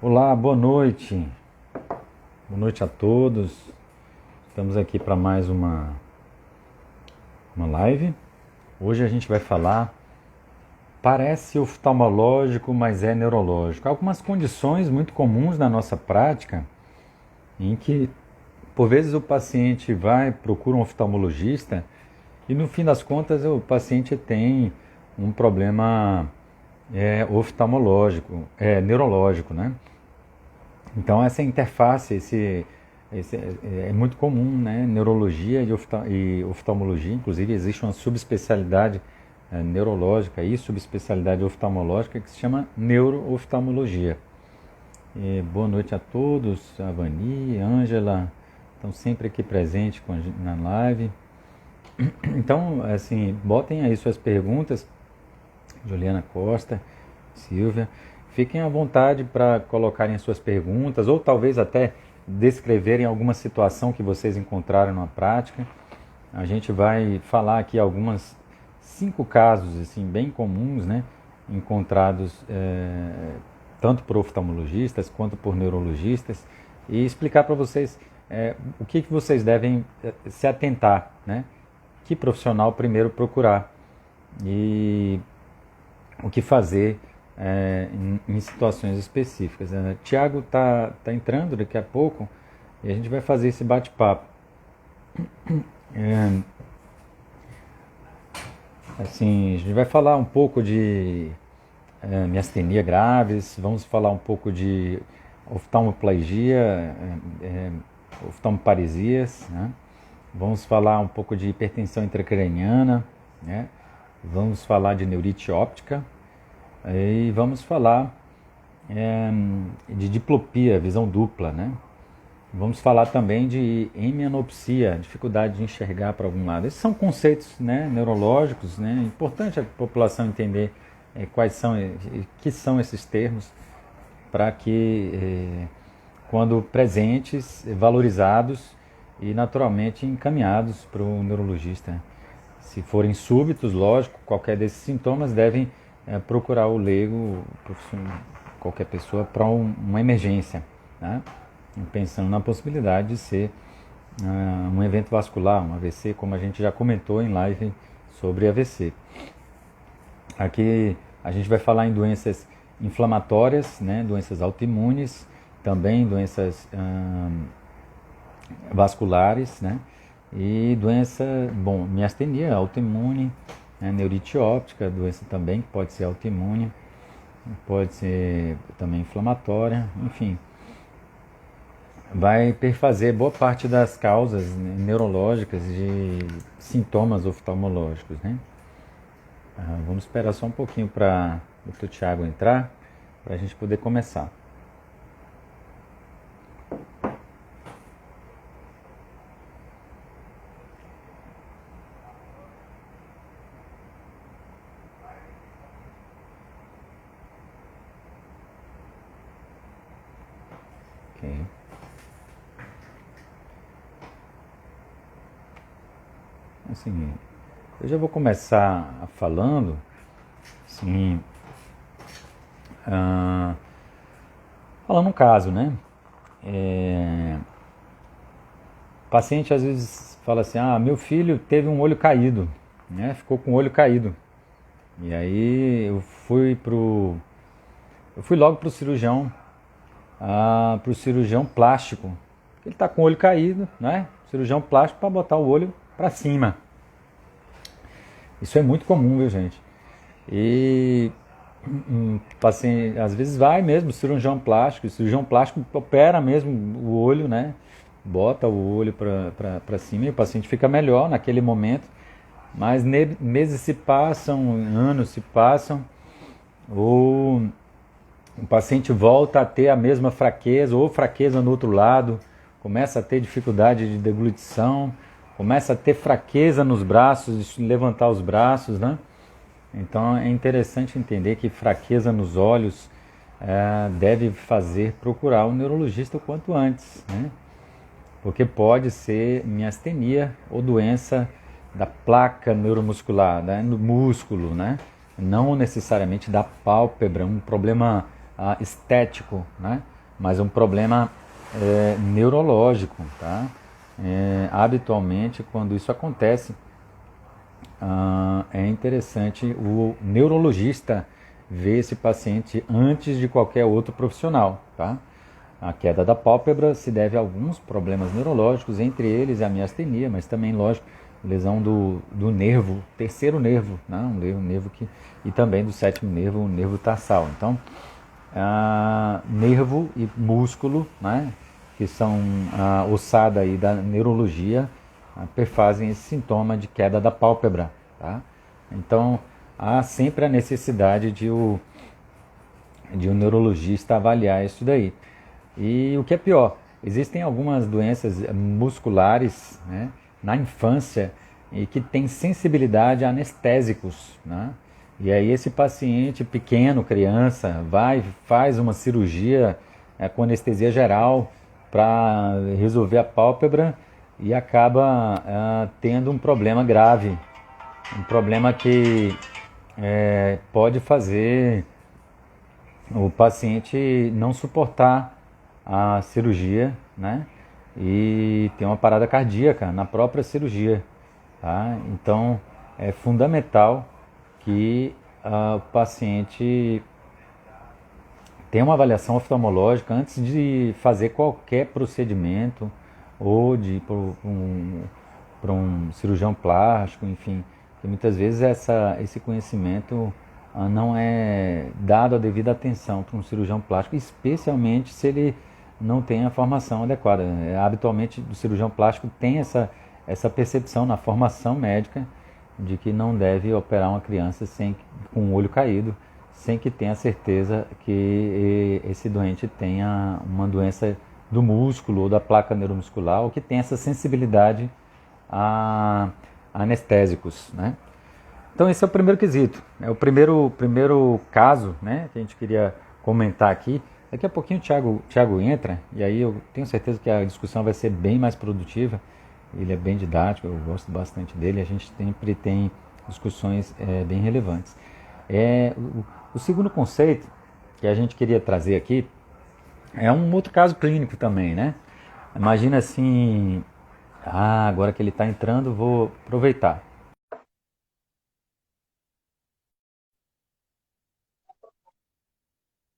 Olá, boa noite. Boa noite a todos. Estamos aqui para mais uma live. Hoje a gente vai falar, parece oftalmológico, mas é neurológico. Algumas condições muito comuns na nossa prática, em que, por vezes, o paciente procura um oftalmologista e, no fim das contas, o paciente tem um problema oftalmológico, neurológico, né? Então essa interface, é muito comum, né? Neurologia e oftalmologia, inclusive existe uma subespecialidade neurológica e subespecialidade oftalmológica que se chama neurooftalmologia. Boa noite a todos, a Vani, a Ângela, estão sempre aqui presentes na live. Então, assim, botem aí suas perguntas, Juliana Costa, Silvia. Fiquem à vontade para colocarem as suas perguntas ou talvez até descreverem alguma situação que vocês encontraram na prática. A gente vai falar aqui 5 casos assim, bem comuns, né, encontrados tanto por oftalmologistas quanto por neurologistas e explicar para vocês o que vocês devem se atentar, né, que profissional primeiro procurar e o que fazer em situações específicas. Tiago está entrando daqui a pouco e a gente vai fazer esse bate-papo. Assim, a gente vai falar um pouco de miastenia graves, vamos falar um pouco de oftalmoplegia, oftalmoparesias, né? Vamos falar um pouco de hipertensão intracraniana, né? Vamos falar de neurite óptica. E vamos falar de diplopia, visão dupla, né? Vamos falar também de hemianopsia, dificuldade de enxergar para algum lado. Esses são conceitos, né, neurológicos, né? É importante a população entender que são esses termos para que, quando presentes, valorizados e naturalmente encaminhados para o neurologista. Se forem súbitos, lógico, qualquer desses sintomas devem procurar o leigo, qualquer pessoa, para uma emergência, né? Pensando na possibilidade de ser um evento vascular, um AVC, como a gente já comentou em live sobre AVC. Aqui a gente vai falar em doenças inflamatórias, né? Doenças autoimunes, também doenças vasculares, né? E miastenia autoimune, neurite óptica, doença também que pode ser autoimune, pode ser também inflamatória, enfim. Vai perfazer boa parte das causas neurológicas de sintomas oftalmológicos, né? Vamos esperar só um pouquinho para o Dr. Tiago entrar, para a gente poder começar. Assim, eu já vou começar falando, assim, falando um caso, né? O paciente às vezes fala assim, meu filho teve um olho caído, né? Ficou com o olho caído. E aí eu fui logo pro cirurgião plástico. Ele está com o olho caído, né? Cirurgião plástico para botar o olho para cima. Isso é muito comum, viu, gente? E paciente, às vezes vai mesmo, o cirurgião plástico opera mesmo o olho, né? Bota o olho para cima e o paciente fica melhor naquele momento. Mas meses se passam, anos se passam, ou o paciente volta a ter a mesma fraqueza, ou fraqueza no outro lado, começa a ter dificuldade de deglutição, começa a ter fraqueza nos braços, de levantar os braços, né? Então é interessante entender que fraqueza nos olhos deve fazer procurar um neurologista o quanto antes, né? Porque pode ser miastenia ou doença da placa neuromuscular, né? No músculo, né? Não necessariamente da pálpebra, um problema estético, né? mas um problema neurológico, tá? Habitualmente, quando isso acontece, é interessante o neurologista ver esse paciente antes de qualquer outro profissional, tá? A queda da pálpebra se deve a alguns problemas neurológicos, entre eles a miastenia, mas também, lógico, lesão do nervo, terceiro nervo, né? Um nervo que, e também do sétimo nervo, o nervo tarsal. Então, nervo e músculo, né? Que são a ossada aí da neurologia, perfazem esse sintoma de queda da pálpebra, tá? Então, há sempre a necessidade de um neurologista avaliar isso daí. E o que é pior, existem algumas doenças musculares, né, na infância e que têm sensibilidade a anestésicos, né? E aí esse paciente pequeno, criança, faz uma cirurgia com anestesia geral para resolver a pálpebra e acaba tendo um problema grave, um problema que pode fazer o paciente não suportar a cirurgia, né? E ter uma parada cardíaca na própria cirurgia, tá? Então é fundamental que o paciente tenha uma avaliação oftalmológica antes de fazer qualquer procedimento ou de ir para um cirurgião plástico, enfim, que muitas vezes esse conhecimento não é dado a devida atenção para um cirurgião plástico, especialmente se ele não tem a formação adequada. Habitualmente, o cirurgião plástico tem essa percepção na formação médica de que não deve operar uma criança com o olho caído, sem que tenha certeza que esse doente tenha uma doença do músculo ou da placa neuromuscular, ou que tenha essa sensibilidade a anestésicos, né? Então esse é o primeiro quesito, é o primeiro caso, né, que a gente queria comentar aqui. Daqui a pouquinho o Thiago entra, e aí eu tenho certeza que a discussão vai ser bem mais produtiva. Ele é bem didático, eu gosto bastante dele, a gente sempre tem discussões bem relevantes. O segundo conceito que a gente queria trazer aqui é um outro caso clínico também, né? Imagina assim, agora que ele está entrando, vou aproveitar.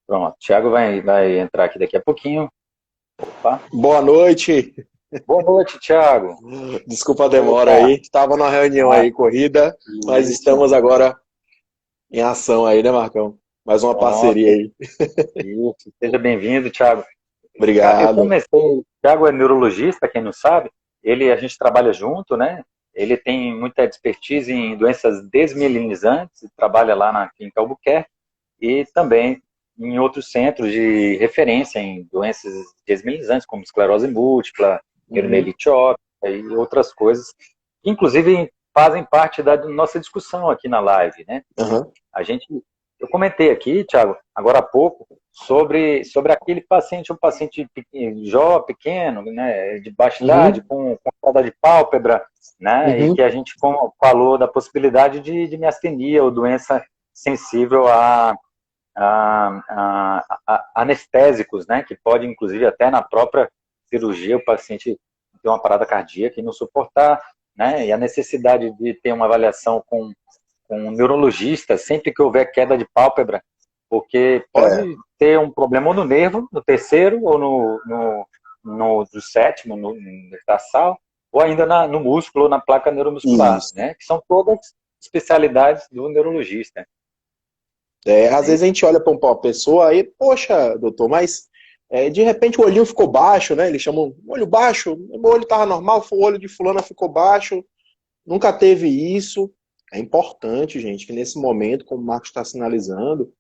Pronto, Thiago vai entrar aqui daqui a pouquinho. Opa. Boa noite. Boa noite, Thiago. Desculpa a demora aí. Estava na reunião aí, corrida, mas estamos agora em ação aí, né, Marcão? Mais uma parceria aí. Isso. Seja bem-vindo, Thiago. Eu Obrigado. comecei, o Thiago é neurologista, quem não sabe, a gente trabalha junto, né? Ele tem muita expertise em doenças desmielinizantes, trabalha lá na Clínica Albuquerque e também em outros centros de referência em doenças desmielinizantes, como esclerose múltipla, neuromielite óptica e outras coisas, que inclusive fazem parte da nossa discussão aqui na live, né? Uhum. Eu comentei aqui, Thiago, agora há pouco, sobre aquele paciente, um paciente pequeno, né, de baixa idade, com queda de pálpebra, né, e que a gente falou da possibilidade de miastenia ou doença sensível a anestésicos, né, que pode, inclusive, até na própria cirurgia, o paciente ter uma parada cardíaca e não suportar, né, e a necessidade de ter uma avaliação com um neurologista sempre que houver queda de pálpebra, porque pode ter um problema ou no nervo, no terceiro, ou no sétimo, no tarsal, ou ainda no músculo ou na placa neuromuscular, né? Que são todas especialidades do neurologista. Às vezes a gente olha para uma pessoa aí, poxa, doutor, mas de repente o olhinho ficou baixo, né? Eles chamam olho baixo, o olho estava normal, o olho de fulana ficou baixo, nunca teve isso. É importante, gente, que nesse momento, como o Marcos está sinalizando,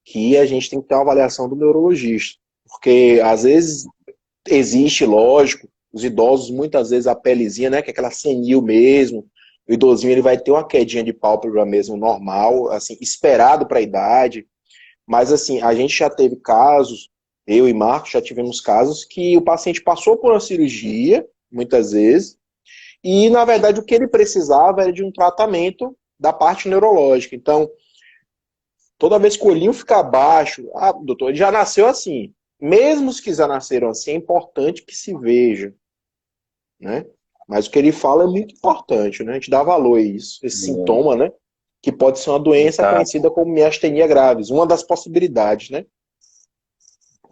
que a gente tem que ter uma avaliação do neurologista. Porque, às vezes, existe, lógico, os idosos, muitas vezes, a pelezinha, né, que é aquela senil mesmo, o idosinho ele vai ter uma quedinha de pálpebra mesmo normal, assim, esperado para a idade. Mas, assim, a gente já teve casos, eu e Marcos já tivemos casos que o paciente passou por uma cirurgia, muitas vezes, e, na verdade, o que ele precisava era de um tratamento da parte neurológica. Então, toda vez que o olhinho fica baixo, doutor, ele já nasceu assim. mesmo os que já nasceram assim, é importante que se veja, né? Mas o que ele fala é muito importante, né? A gente dá valor a isso, esse sintoma, né? Que pode ser uma doença Exato, conhecida como miastenia graves, uma das possibilidades, né?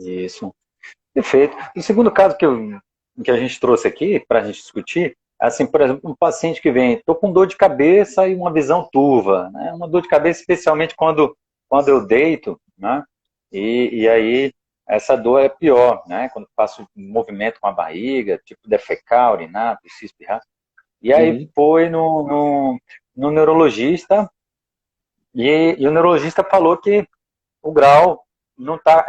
isso. Perfeito. O segundo caso que a gente trouxe aqui para a gente discutir, assim, por exemplo, um paciente que vem, estou com dor de cabeça e uma visão turva, né? Uma dor de cabeça especialmente quando eu deito, né? E aí essa dor é pior, né? Quando faço um movimento com a barriga, tipo defecar, urinar, preciso espirrar. E aí Uhum. foi no neurologista e o neurologista falou que o grau não está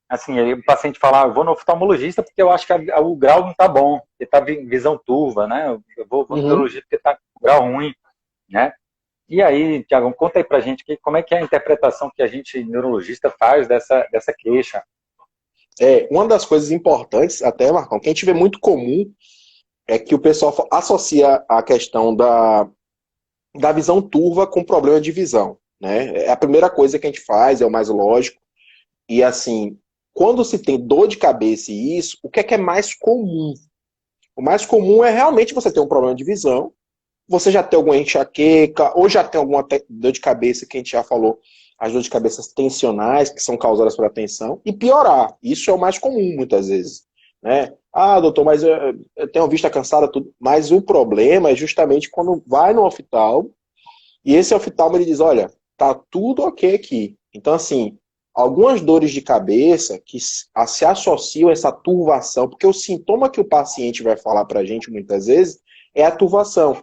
assim, aí o paciente fala, eu vou no oftalmologista porque eu acho que o grau não está bom, porque está visão turva, né? Eu vou no Uhum. neurologista porque está com grau ruim, né? E aí, Tiago, conta aí pra gente como é que é a interpretação que a gente, neurologista, faz dessa queixa. Uma das coisas importantes, até, Marcão, que a gente vê muito comum é que o pessoal associa a questão da visão turva com problema de visão, né? É a primeira coisa que a gente faz, é o mais lógico. E assim, quando se tem dor de cabeça e isso, o que é mais comum? O mais comum é realmente você ter um problema de visão, você já tem alguma enxaqueca, ou já tem alguma dor de cabeça que a gente já falou, as dores de cabeça tensionais, que são causadas pela tensão, e piorar. Isso é o mais comum, muitas vezes. Né? Ah, doutor, mas eu tenho vista cansada, tudo. Mas o problema é justamente quando vai no oftalmo, e esse oftalmo ele diz, olha, tá tudo ok aqui. Então, assim, algumas dores de cabeça que se associam a essa turvação, porque o sintoma que o paciente vai falar pra gente muitas vezes é a turvação.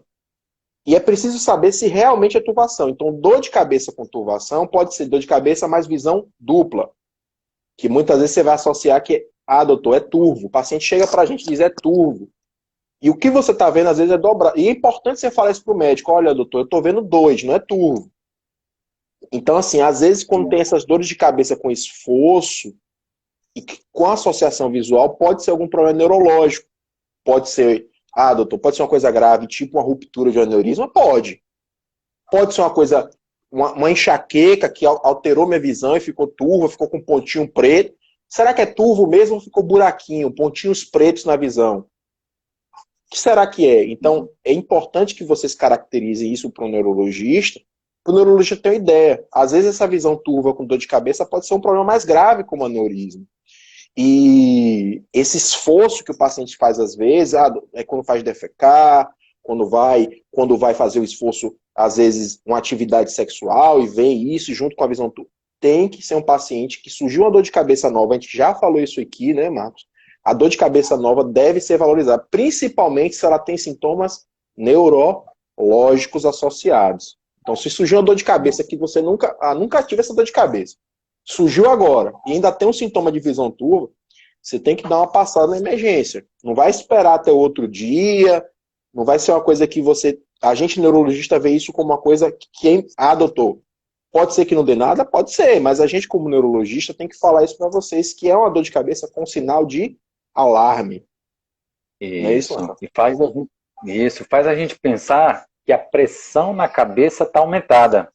E é preciso saber se realmente é turvação. Então, dor de cabeça com turvação pode ser dor de cabeça mais visão dupla, que muitas vezes você vai associar que, ah, doutor, é turvo. O paciente chega pra gente e diz, é turvo. E o que você está vendo, às vezes, é dobrado. E é importante você falar isso pro médico. Olha, doutor, eu estou vendo dois, não é turvo. Então, assim, às vezes, quando tem essas dores de cabeça com esforço, e com associação visual, pode ser algum problema neurológico. Pode ser, ah, doutor, pode ser uma coisa grave, tipo uma ruptura de um aneurisma? Pode. Pode ser uma coisa, uma enxaqueca que alterou minha visão e ficou turva, ficou com um pontinho preto. Será que é turvo mesmo ou ficou buraquinho, pontinhos pretos na visão? O que será que é? Então, é importante que vocês caracterizem isso para o neurologista ter uma ideia. Às vezes, essa visão turva com dor de cabeça pode ser um problema mais grave, como aneurisma. E esse esforço que o paciente faz às vezes, é quando faz defecar, quando vai fazer o esforço, às vezes, uma atividade sexual e vê isso junto com a visão turva. Tem que ser um paciente que surgiu uma dor de cabeça nova, a gente já falou isso aqui, né, Marcos? A dor de cabeça nova deve ser valorizada, principalmente se ela tem sintomas neurológicos associados. Então, se surgiu uma dor de cabeça que você nunca tive essa dor de cabeça, surgiu agora e ainda tem um sintoma de visão turva, você tem que dar uma passada na emergência. Não vai esperar até outro dia, não vai ser uma coisa que você... A gente neurologista vê isso como uma coisa que... Ah, doutor, pode ser que não dê nada? Pode ser, mas a gente como neurologista tem que falar isso para vocês, que é uma dor de cabeça com sinal de alarme. Não é isso, Isso. Marcos? Isso faz a gente pensar que a pressão na cabeça está aumentada,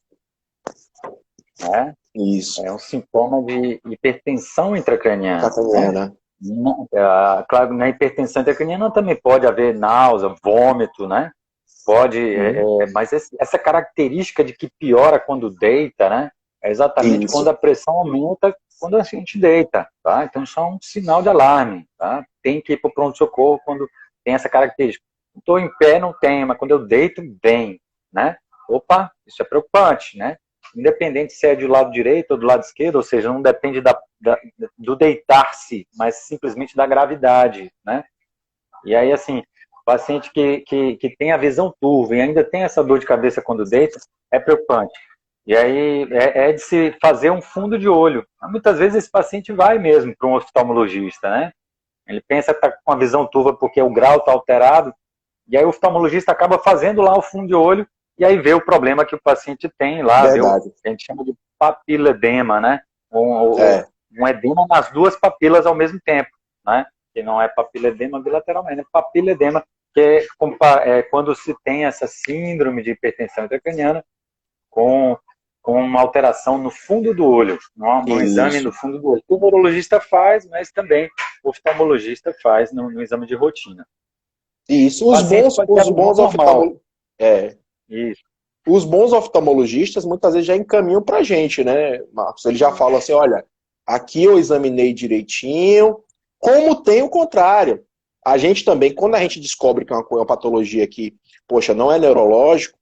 né? Isso. É um sintoma de hipertensão intracraniana, né? Cataniana. Claro, na hipertensão intracraniana também pode haver náusea, vômito, né? Pode, mas essa característica de que piora quando deita, né? É exatamente quando Isso. a pressão aumenta quando a gente deita, tá? Então isso é um sinal de alarme, tá? Tem que ir para o pronto-socorro quando tem essa característica. Estou em pé, não tem, mas quando eu deito, vem, né? Opa, isso é preocupante, né? Independente se é do lado direito ou do lado esquerdo, ou seja, não depende do deitar-se, mas simplesmente da gravidade, né? E aí, assim, paciente que tem a visão turva e ainda tem essa dor de cabeça quando deita, é preocupante. E aí é de se fazer um fundo de olho. Muitas vezes esse paciente vai mesmo para um oftalmologista, né? Ele pensa que está com a visão turva porque o grau está alterado, e aí o oftalmologista acaba fazendo lá o fundo de olho, e aí vê o problema que o paciente tem lá, vê o Verdade. que a gente chama de papiledema, né? É. Um edema nas duas papilas ao mesmo tempo, né? Que não é papiledema bilateralmente, é papiledema, que é quando se tem essa síndrome de hipertensão intracraniana com com uma alteração no fundo do olho, no exame no fundo do olho. O neurologista faz, mas também o oftalmologista faz no exame de rotina. Isso, O paciente pode ter a visão normal. Isso. Os bons oftalmologistas muitas vezes já encaminham pra gente, né, Marcos? Eles já falam assim, olha, aqui eu examinei direitinho, como tem o contrário. A gente também, quando a gente descobre que é uma patologia que, poxa, não é neurológico,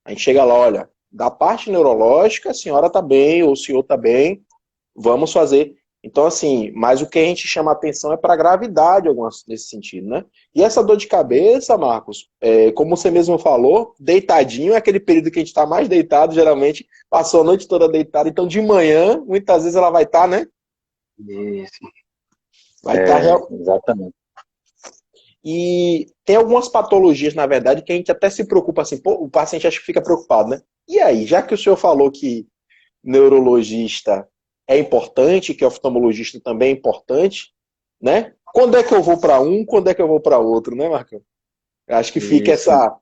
a gente chega lá, olha, da parte neurológica, a senhora está bem, ou o senhor está bem, vamos fazer. Então, assim, mas o que a gente chama atenção é para a gravidade, algumas nesse sentido, né? E essa dor de cabeça, Marcos, como você mesmo falou, deitadinho é aquele período que a gente está mais deitado, geralmente, passou a noite toda deitado, então de manhã, muitas vezes ela vai estar, né? Isso. Vai estar exatamente. E tem algumas patologias, na verdade, que a gente até se preocupa assim, pô, o paciente acha que fica preocupado, né? E aí, já que o senhor falou que neurologista é importante, que oftalmologista também é importante, né? Quando é que eu vou para um, quando é que eu vou para outro, né, Marcão? Acho que fica essa...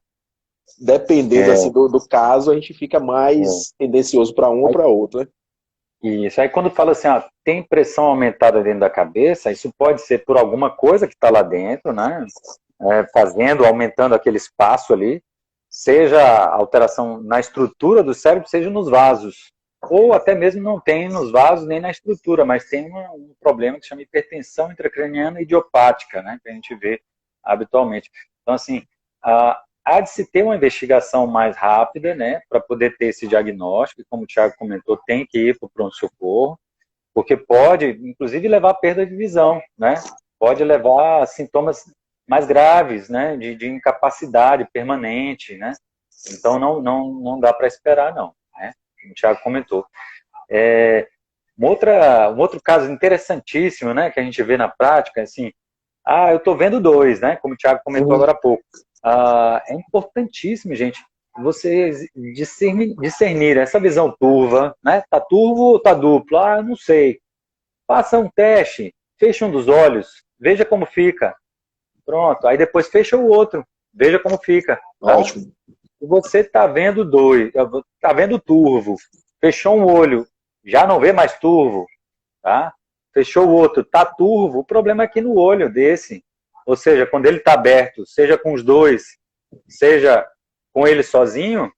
Dependendo assim, do caso, a gente fica mais tendencioso para um ou para outro, né? Isso. Aí quando fala assim, tem pressão aumentada dentro da cabeça, isso pode ser por alguma coisa que está lá dentro, né? Aumentando aquele espaço ali, seja alteração na estrutura do cérebro, seja nos vasos. Ou até mesmo não tem nos vasos nem na estrutura, mas tem um problema que se chama hipertensão intracraniana idiopática, né? Que a gente vê habitualmente. Então, assim, há de se ter uma investigação mais rápida, né, para poder ter esse diagnóstico, e como o Thiago comentou, tem que ir para o pronto-socorro, porque pode, inclusive, levar à perda de visão, né, pode levar a sintomas mais graves, né, de incapacidade permanente, né, então não dá para esperar, não, né, como o Thiago comentou. Um outro caso interessantíssimo, né, que a gente vê na prática, assim, eu estou vendo dois, né, como o Thiago comentou agora há pouco. É importantíssimo, gente, você discernir essa visão turva, né? Tá turvo ou tá duplo? Não sei. Faça um teste, feche um dos olhos, veja como fica. Pronto, aí depois fecha o outro, veja como fica. Tá? Ótimo. Você tá vendo tá vendo turvo, fechou um olho, já não vê mais turvo, tá? Fechou o outro, tá turvo, o problema é aqui no olho desse. Ou seja, quando ele está aberto, seja com os dois, seja com ele sozinho,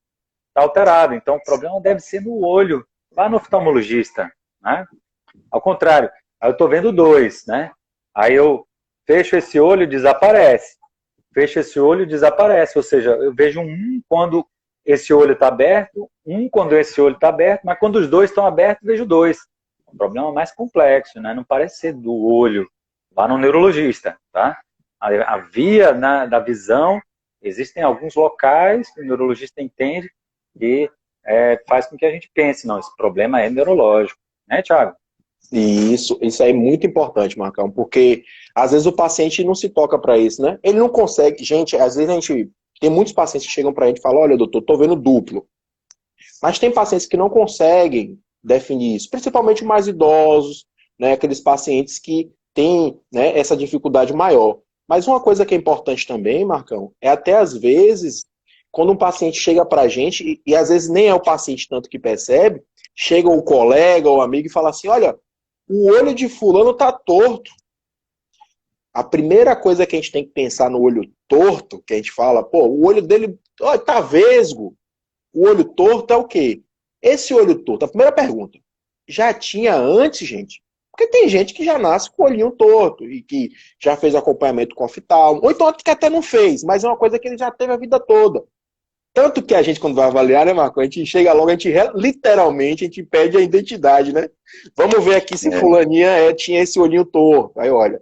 está alterado. Então, o problema deve ser no olho. Vá no oftalmologista. Né? Ao contrário, aí eu estou vendo dois. Né? Aí eu fecho esse olho, desaparece. Fecho esse olho, desaparece. Ou seja, eu vejo um quando esse olho está aberto, um quando esse olho está aberto, mas quando os dois estão abertos, vejo dois. Um problema mais complexo, né? Não parece ser do olho. Vá no neurologista, tá? A via da visão, existem alguns locais que o neurologista entende que faz com que a gente pense, não, esse problema é neurológico, né, Thiago? Isso aí é muito importante, Marcão, porque às vezes o paciente não se toca para isso, né? Ele não consegue, gente, às vezes a gente tem muitos pacientes que chegam para a gente e falam, olha, doutor, tô vendo duplo. Mas tem pacientes que não conseguem definir isso, principalmente mais idosos, né, aqueles pacientes que têm, né, essa dificuldade maior. Mas uma coisa que é importante também, Marcão, é até às vezes, quando um paciente chega para a gente, e às vezes nem é o paciente tanto que percebe, chega o colega ou amigo e fala assim, olha, o olho de fulano tá torto. A primeira coisa que a gente tem que pensar no olho torto, que a gente fala, pô, o olho dele tá vesgo. O olho torto é o quê? Esse olho torto, a primeira pergunta, já tinha antes, gente? Porque tem gente que já nasce com o olhinho torto e que já fez acompanhamento com oftalmo, ou então que até não fez, mas é uma coisa que ele já teve a vida toda. Tanto que a gente, quando vai avaliar, né, Marco? A gente chega logo, a gente literalmente, a gente pede a identidade, né? Vamos ver aqui se fulaninha tinha esse olhinho torto. Aí, olha,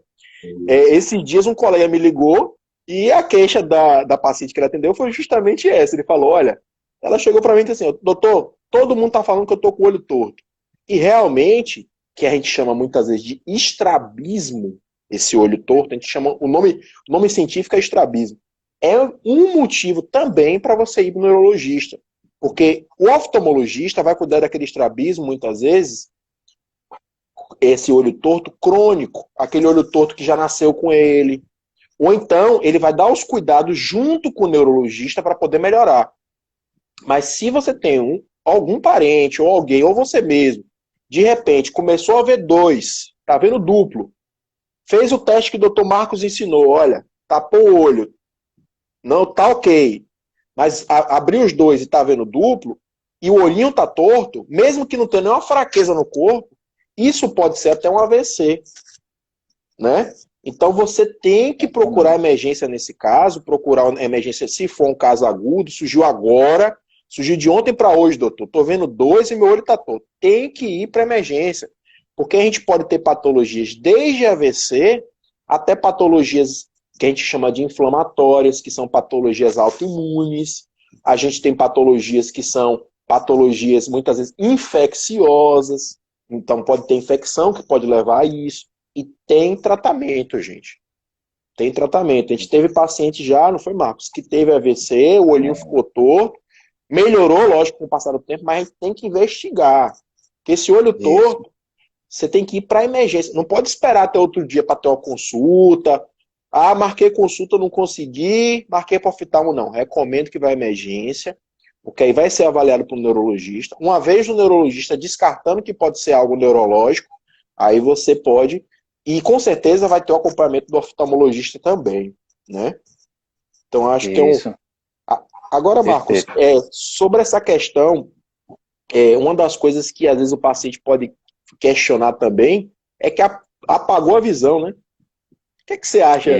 esses dias um colega me ligou e a queixa da paciente que ele atendeu foi justamente essa. Ele falou, olha, ela chegou para mim e disse assim, doutor, todo mundo tá falando que eu tô com o olho torto. E realmente, que a gente chama muitas vezes de estrabismo, esse olho torto, a gente chama, o nome científico é estrabismo. É um motivo também para você ir para o neurologista. Porque o oftalmologista vai cuidar daquele estrabismo, muitas vezes, esse olho torto crônico, aquele olho torto que já nasceu com ele. Ou então, ele vai dar os cuidados junto com o neurologista para poder melhorar. Mas se você tem algum parente, ou alguém, ou você mesmo, de repente começou a ver dois, tá vendo duplo, fez o teste que o doutor Marcos ensinou, olha, tapou o olho, não tá ok, mas abriu os dois e tá vendo duplo, e o olhinho tá torto, mesmo que não tenha nenhuma fraqueza no corpo, isso pode ser até um AVC, né? Então você tem que procurar emergência nesse caso, procurar emergência se for um caso agudo, surgiu agora, surgiu de ontem para hoje, doutor. Tô vendo dois e meu olho tá torto. Tem que ir para emergência, porque a gente pode ter patologias desde AVC até patologias que a gente chama de inflamatórias, que são patologias autoimunes. A gente tem patologias que são patologias muitas vezes infecciosas. Então pode ter infecção que pode levar a isso. E tem tratamento, gente. Tem tratamento. A gente teve paciente já, não foi, Marcos, que teve AVC, o olhinho ficou torto, melhorou, lógico, com o passar do tempo, mas a gente tem que investigar. Porque esse olho torto, você tem que ir para emergência. Não pode esperar até outro dia para ter uma consulta. Ah, marquei consulta, não consegui, marquei para oftalmo, não. Recomendo que vá à emergência, porque aí vai ser avaliado por um neurologista. Uma vez o neurologista descartando que pode ser algo neurológico, aí você pode, e com certeza vai ter o acompanhamento do oftalmologista também, né? Então acho que é um... Agora, Marcos, sobre essa questão, uma das coisas que às vezes o paciente pode questionar também é que apagou a visão, né? O que é que você acha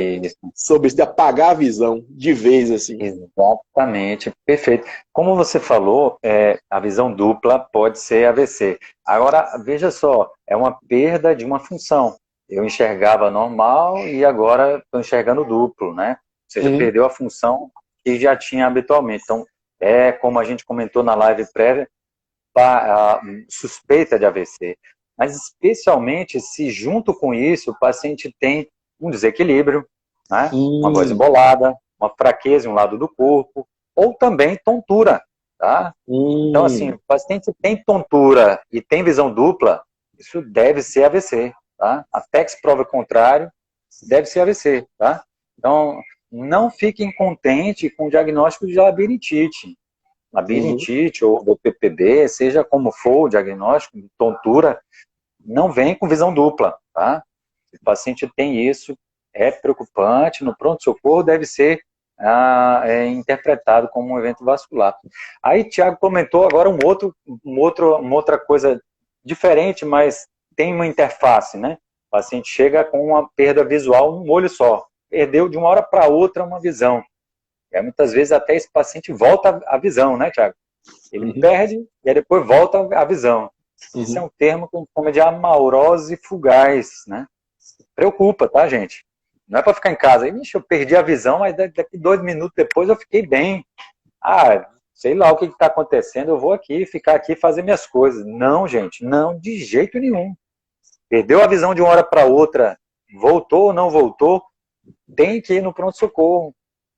sobre isso de apagar a visão de vez, assim? Exatamente, perfeito. Como você falou, a visão dupla pode ser AVC. Agora, veja só, é uma perda de uma função. Eu enxergava normal e agora estou enxergando duplo, né? Ou seja, perdeu a função que já tinha habitualmente. Então, como a gente comentou na live prévia, suspeita de AVC. Mas especialmente se junto com isso o paciente tem um desequilíbrio, né? Uma voz embolada, uma fraqueza em um lado do corpo, ou também tontura, tá? Então, assim, o paciente tem tontura e tem visão dupla, isso deve ser AVC, tá? Até que se prove o contrário, deve ser AVC, tá? Então, não fiquem contentes com o diagnóstico de labirintite. Labirintite ou PPB, seja como for o diagnóstico de tontura, não vem com visão dupla, tá? Se o paciente tem isso, é preocupante, no pronto-socorro deve ser interpretado como um evento vascular. Aí, Tiago comentou agora uma outra coisa diferente, mas tem uma interface, né? O paciente chega com uma perda visual num olho só, perdeu de uma hora para outra uma visão. E aí, muitas vezes até esse paciente volta à visão, né, Tiago? Ele perde e aí depois volta à visão. Esse é um termo que a gente chama de amaurose fugaz, né? Preocupa, tá, gente? Não é para ficar em casa. Ixi, eu perdi a visão, mas daqui 2 minutos depois eu fiquei bem. Ah, sei lá o que está acontecendo, eu vou aqui, ficar aqui e fazer minhas coisas. Não, gente, não, de jeito nenhum. Perdeu a visão de uma hora para outra, voltou ou não voltou, tem que ir no pronto-socorro.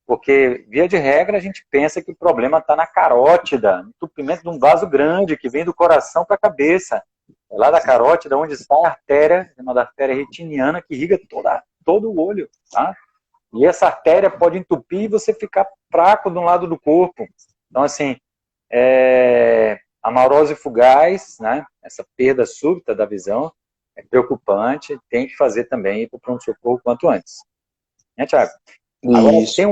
Porque, via de regra, a gente pensa que o problema está na carótida, no entupimento de um vaso grande que vem do coração para a cabeça. É lá da carótida onde está a artéria, chamada artéria retiniana, que irriga todo o olho, tá? E essa artéria pode entupir e você ficar fraco de um lado do corpo. Então, assim, amaurose fugaz, né? Essa perda súbita da visão é preocupante, tem que fazer também ir para o pronto-socorro quanto antes. Né, Thiago? Agora, tem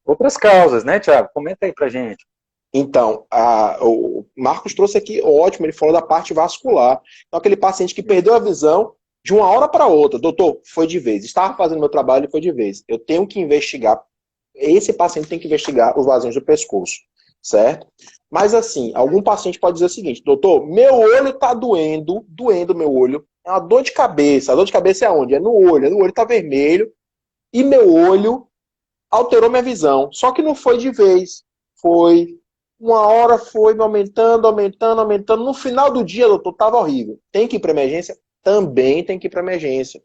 outras causas, né, Thiago? Comenta aí pra gente. Então, o Marcos trouxe aqui, ótimo, ele falou da parte vascular. Então, aquele paciente que perdeu a visão de uma hora para outra. Doutor, foi de vez. Estava fazendo meu trabalho e foi de vez. Eu tenho que investigar. Esse paciente tem que investigar os vasinhos do pescoço, certo? Mas, assim, algum paciente pode dizer o seguinte: doutor, meu olho está doendo meu olho. É uma dor de cabeça. A dor de cabeça é onde? É no olho está vermelho. E meu olho alterou minha visão. Só que não foi de vez. Foi uma hora, foi aumentando. No final do dia, doutor, estava horrível. Tem que ir para emergência? Também tem que ir para emergência.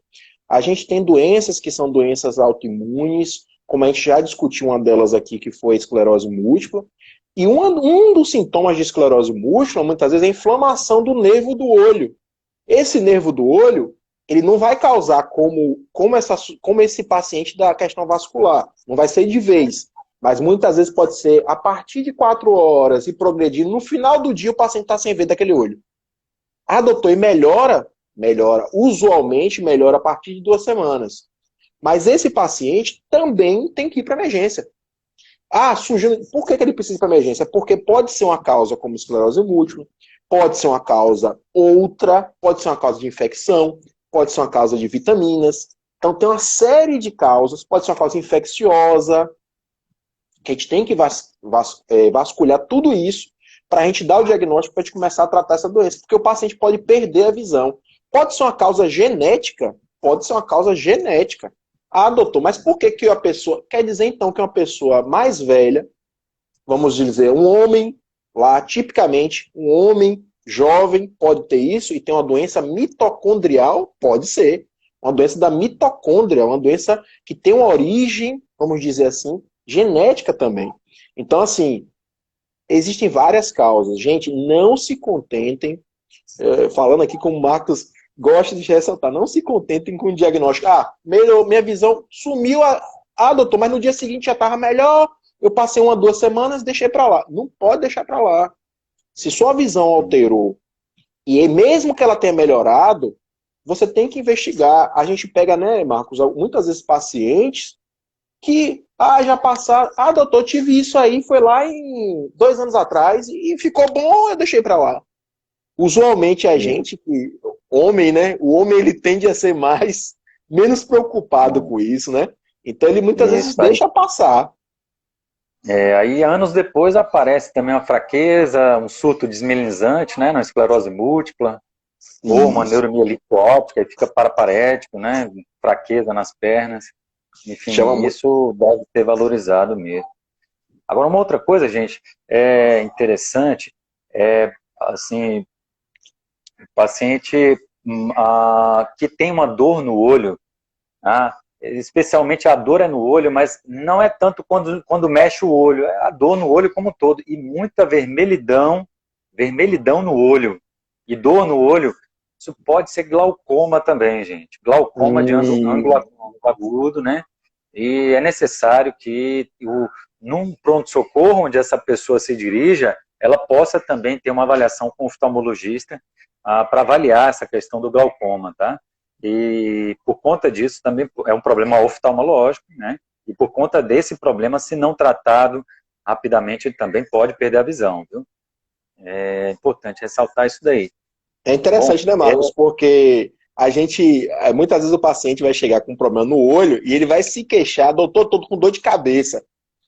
A gente tem doenças que são doenças autoimunes, como a gente já discutiu uma delas aqui, que foi a esclerose múltipla. E um dos sintomas de esclerose múltipla, muitas vezes, é a inflamação do nervo do olho. Esse nervo do olho, ele não vai causar como esse paciente da questão vascular. Não vai ser de vez. Mas muitas vezes pode ser a partir de 4 horas e progredindo. No final do dia, o paciente está sem ver daquele olho. Ah, doutor, e melhora? Melhora. Usualmente melhora a partir de 2 semanas. Mas esse paciente também tem que ir para emergência. Ah, surgiu. Por que ele precisa ir para emergência? Porque pode ser uma causa como esclerose múltipla, pode ser uma causa outra, pode ser uma causa de infecção, pode ser uma causa de vitaminas. Então tem uma série de causas, pode ser uma causa infecciosa, que a gente tem que vasculhar tudo isso para a gente dar o diagnóstico para a gente começar a tratar essa doença. Porque o paciente pode perder a visão. Pode ser uma causa genética, pode ser uma causa genética. Ah, doutor, mas por que que a pessoa... Quer dizer, então, que uma pessoa mais velha, vamos dizer, um homem, lá, tipicamente, um homem jovem pode ter isso e tem uma doença mitocondrial? Pode ser. Uma doença da mitocôndria, uma doença que tem uma origem, vamos dizer assim, genética também. Então, assim, existem várias causas. Gente, não se contentem, falando aqui como o Marcos gosta de ressaltar, não se contentem com o diagnóstico. Ah, minha visão sumiu, doutor, mas no dia seguinte já estava melhor, eu passei 1 a 2 semanas, deixei para lá. Não pode deixar para lá. Se sua visão alterou, e mesmo que ela tenha melhorado, você tem que investigar. A gente pega, né, Marcos, muitas vezes pacientes que, já passaram, doutor, tive isso aí, foi lá em 2 anos atrás, e ficou bom, eu deixei para lá. Usualmente a gente, homem, né, o homem ele tende a ser menos preocupado com isso, né? Então ele muitas vezes deixa passar. Aí anos depois aparece também uma fraqueza, um surto desmielinizante, né, na esclerose múltipla, ou uma neuromielite óptica, e fica paraparético, né, fraqueza nas pernas. Enfim, isso deve ser valorizado mesmo. Agora, uma outra coisa, gente, interessante, assim, paciente que tem uma dor no olho, especialmente a dor é no olho, mas não é tanto quando mexe o olho, é a dor no olho como um todo, e muita vermelhidão no olho, e dor no olho, isso pode ser glaucoma também, gente, glaucoma de ângulo agudo, né, e é necessário que num pronto-socorro onde essa pessoa se dirija, ela possa também ter uma avaliação com o oftalmologista para avaliar essa questão do glaucoma, tá? E por conta disso também é um problema oftalmológico, né? E por conta desse problema, se não tratado rapidamente, ele também pode perder a visão, viu? É importante ressaltar isso daí. É interessante, né, Marcos? Porque a gente, muitas vezes o paciente vai chegar com um problema no olho e ele vai se queixar, doutor, tô com dor de cabeça.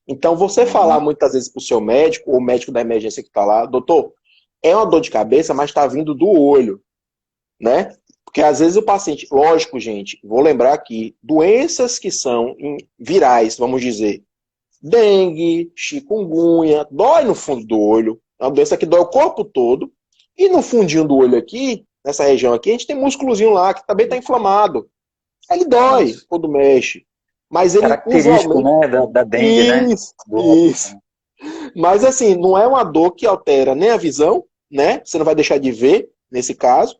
Então, você falar muitas vezes para o seu médico, ou o médico da emergência que está lá, doutor, é uma dor de cabeça, mas está vindo do olho, né? Porque às vezes o paciente, lógico, gente, vou lembrar aqui, doenças que são virais, vamos dizer, dengue, chikungunya, dói no fundo do olho, é uma doença que dói o corpo todo, e no fundinho do olho aqui, nessa região aqui, a gente tem músculozinho lá, que também está inflamado. Ele dói quando mexe. Mas ele característico, usualmente... né, da dengue, isso, né? Isso. Mas assim, não é uma dor que altera nem a visão, né? Você não vai deixar de ver, nesse caso,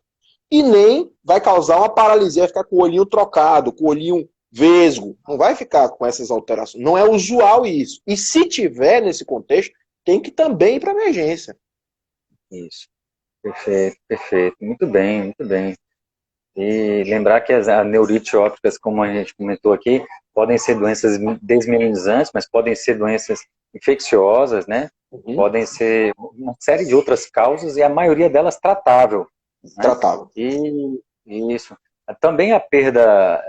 e nem vai causar uma paralisia, vai ficar com o olhinho trocado, com o olhinho vesgo. Não vai ficar com essas alterações. Não é usual isso. E se tiver nesse contexto, tem que também ir para emergência. Isso. Perfeito, perfeito. Muito bem, muito bem. E lembrar que as neurites ópticas, como a gente comentou aqui, podem ser doenças desmielinizantes, mas podem ser doenças infecciosas, né? Podem ser uma série de outras causas e a maioria delas tratável. Né? Tratável. E isso. Também a perda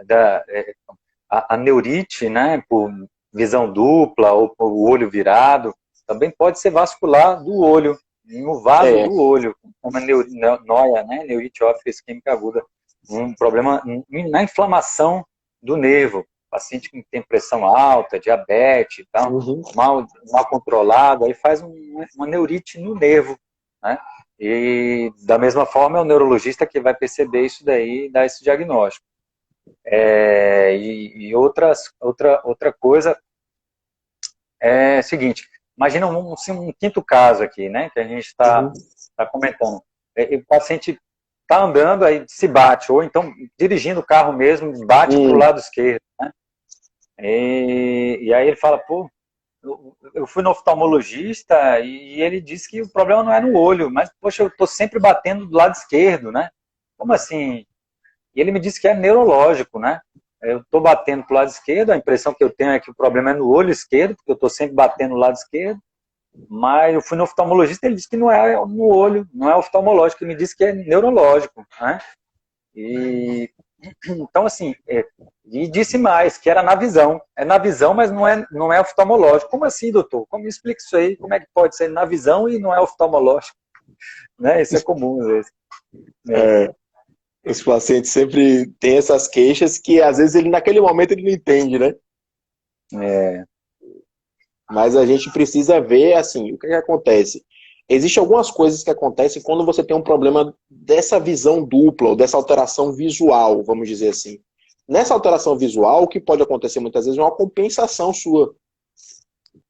a neurite, né, por visão dupla ou por olho virado, também pode ser vascular do olho, no vaso do olho, uma noia, né, neurite óptica isquêmica aguda, um problema na inflamação do nervo, paciente que tem pressão alta, diabetes, tal, mal controlado, aí faz uma neurite no nervo, né? E da mesma forma é o neurologista que vai perceber isso daí e dar esse diagnóstico. Outra coisa é o seguinte, imagina um quinto caso aqui, né, que a gente está comentando. O paciente está andando, aí se bate, ou então dirigindo o carro mesmo, bate para o lado esquerdo, né? E aí ele fala, pô, eu fui no oftalmologista e ele disse que o problema não é no olho, mas, poxa, eu estou sempre batendo do lado esquerdo, né? Como assim? E ele me disse que é neurológico, né? Eu estou batendo pro lado esquerdo, a impressão que eu tenho é que o problema é no olho esquerdo, porque eu estou sempre batendo no lado esquerdo, mas eu fui no oftalmologista, ele disse que não é no olho, não é oftalmológico, ele me disse que é neurológico, né? E então, assim, e disse mais, que era na visão. É na visão, mas não é oftalmológico. Como assim, doutor? Como me explica isso aí? Como é que pode ser na visão e não é oftalmológico? Né? Isso é comum, às vezes. Os pacientes sempre têm essas queixas que, às vezes, naquele momento ele não entende, né? Mas a gente precisa ver, assim, o que acontece. Existem algumas coisas que acontecem quando você tem um problema dessa visão dupla, ou dessa alteração visual, vamos dizer assim. Nessa alteração visual, o que pode acontecer muitas vezes é uma compensação sua.